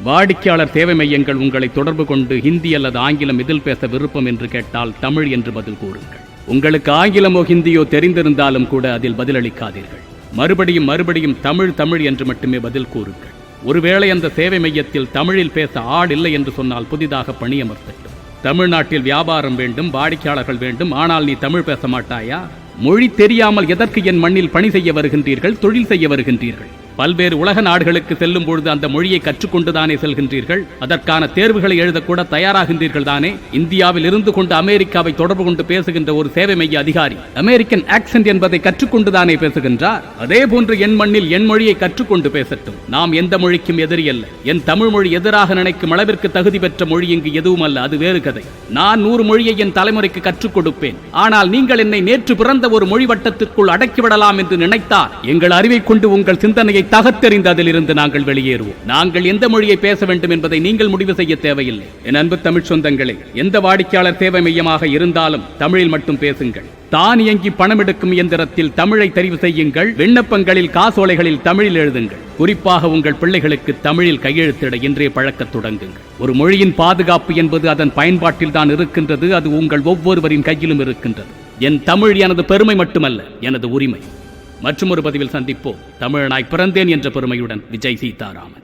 வாடிக்கையாளர் சேவை மையங்கள் உங்களை தொடர்பு கொண்டு ஹிந்தி அல்லது ஆங்கிலம் இதில் பேச விருப்பம் என்று கேட்டால் தமிழ் என்று பதில் கூறுங்கள். உங்களுக்கு ஆங்கிலமோ ஹிந்தியோ தெரிந்திருந்தாலும் கூட அதில் பதிலளிக்காதீர்கள். மறுபடியும் தமிழ் என்று மட்டுமே பதில் கூறுங்கள். ஒருவேளை அந்த சேவை மையத்தில் தமிழில் பேச ஆள் இல்லை என்று சொன்னால் புதிதாக பணியமர்த்தட்டும். தமிழ்நாட்டில் வியாபாரம் வேண்டும், வாடிக்கையாளர்கள் வேண்டும், ஆனால் நீ தமிழ் பேச மாட்டாயா? மொழி தெரியாமல் எதற்கு என் மண்ணில் பணி செய்ய வருகின்றீர்கள், தொழில் செய்ய வருகின்றீர்கள்? பல்வேறு உலக நாடுகளுக்கு செல்லும் பொழுது அந்த மொழியை கற்றுக்கொண்டுதானே செல்கின்றீர்கள்? அதற்கான தேர்வுகளை எழுதக்கூட தயாராகின்றீர்கள் தானே? இந்தியாவில் இருந்து கொண்டு அமெரிக்காவை தொடர்பு கொண்டு பேசுகின்ற ஒரு சேவை மைய அதிகாரி அமெரிக்கன் ஆக்சென்ட் என்பதை கற்றுக்கொண்டுதானே பேசுகின்றார். அதே போன்று என் மண்ணில் என் மொழியை கற்றுக்கொண்டு பேசட்டும். நாம் எந்த மொழிக்கும் எதிரி அல்ல. என் தமிழ் மொழி எதிராக நினைக்கும் அளவிற்கு தகுதி பெற்ற மொழி இங்கு எதுவும் அல்ல. அது வேறு கதை. நான் 100 மொழியை என் தலைமுறைக்கு கற்றுக் கொடுப்பேன். ஆனால் நீங்கள் என்னை நேற்று பிறந்த ஒரு மொழி வட்டத்திற்குள் அடக்கிவிடலாம் என்று நினைத்தால் எங்கள் அறிவை கொண்டு உங்கள் சிந்தனையை தகர்த்தெறிந்து அதிலிருந்து நாங்கள் வெளியேறுவோம். நாங்கள் எந்த மொழியை பேச வேண்டும் என்பதை நீங்கள் முடிவு செய்ய தேவையில்லை. என் அன்பு தமிழ் சொந்தங்களே, எந்த வாடிக்கையாளர் சேவை மையமாக இருந்தாலும் தமிழில் மட்டும் பேசுங்கள். தானியங்கி பணம் எடுக்கும் இயந்திரத்தில் தமிழை தெரிவு செய்யுங்கள். விண்ணப்பங்களில் காசோலைகளில் தமிழில் எழுதுங்கள். குறிப்பாக உங்கள் பிள்ளைகளுக்கு தமிழில் கையெழுத்திட இன்றைய பழக்கத் தொடங்குங்கள். ஒரு மொழியின் பாதுகாப்பு என்பது அதன் பயன்பாட்டில் தான் இருக்கின்றது. அது உங்கள் ஒவ்வொருவரின் கையிலும் இருக்கின்றது. என் தமிழ் எனது பெருமை மட்டுமல்ல, எனது உரிமை. மற்றும் ஒரு பதிவில் சந்திப்போம். தமிழனாய் பிறந்தேன் என்ற பெருமையுடன் விஜய் சீதாராமன்.